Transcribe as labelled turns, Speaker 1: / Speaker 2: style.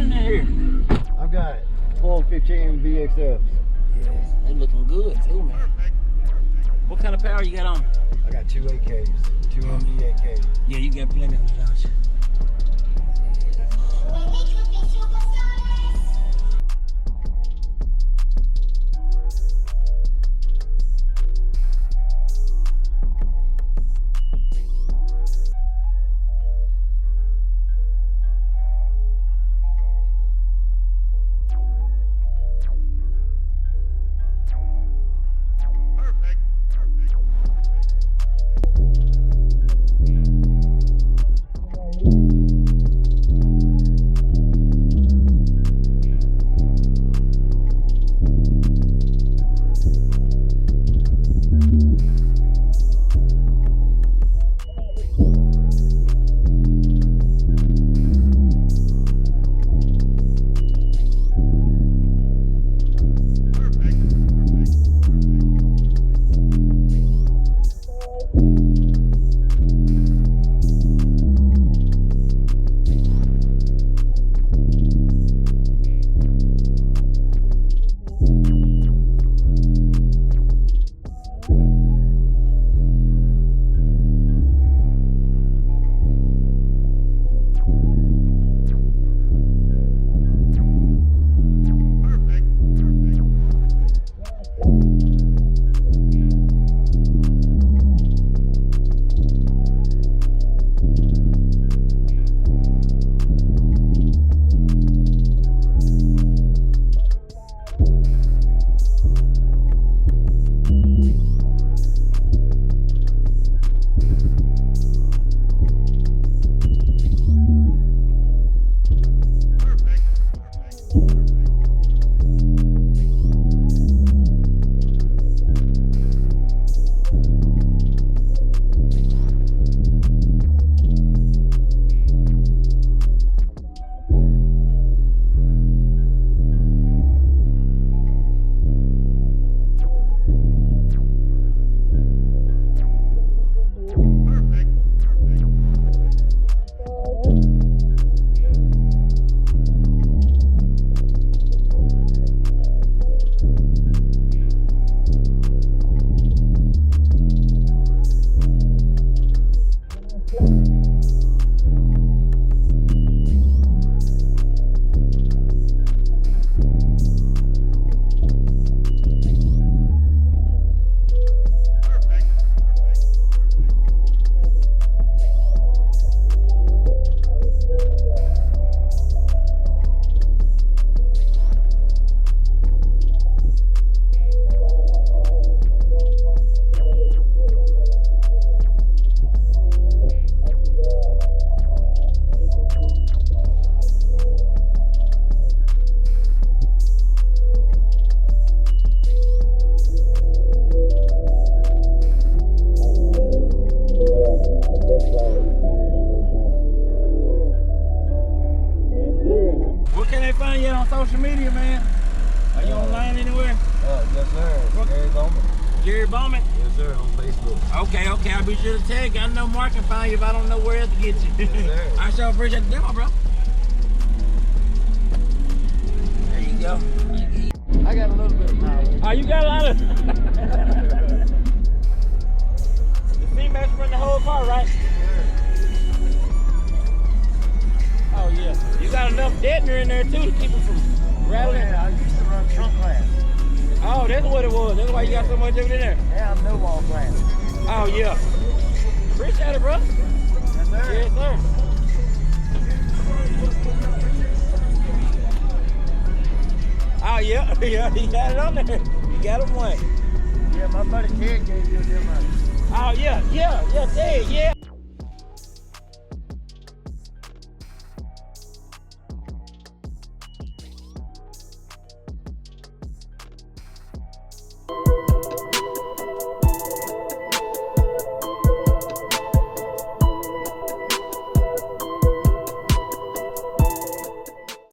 Speaker 1: running in here?
Speaker 2: I've got 415 VXFs.
Speaker 1: Yes, they looking good too, man. What kind of power you got on?
Speaker 2: I got 2 AKs, 2 MD AKs.
Speaker 1: Yeah, you got plenty of them, don't you? Social media, man. Are you online anywhere?
Speaker 2: Yes, sir. Gary Bowman.
Speaker 1: Gary Bowman?
Speaker 2: Yes, sir. On Facebook.
Speaker 1: Okay, okay. I'll be sure to tag you. I know Mark can find you if I don't know where else to get you.
Speaker 2: Yes, sir.
Speaker 1: I sure appreciate the demo, bro. There you go.
Speaker 2: I got a little bit of power.
Speaker 1: Oh, you got a lot of... The females run the whole car, right? Oh, yeah. You got enough deadener in there, too, to keep it from rattling?
Speaker 2: Yeah, I used to run trunk glass.
Speaker 1: Oh, that's what it was. That's why you got so much of it in there.
Speaker 2: Yeah, I'm no wall glass.
Speaker 1: Oh, yeah. Appreciate it, bro.
Speaker 2: Yes, sir.
Speaker 1: Yes, sir. Oh, yeah. Yeah, you got it on there. You got them one.
Speaker 2: Yeah, my buddy Ted gave you a demo.
Speaker 1: Oh, yeah. Yeah, yeah, Ted, yeah.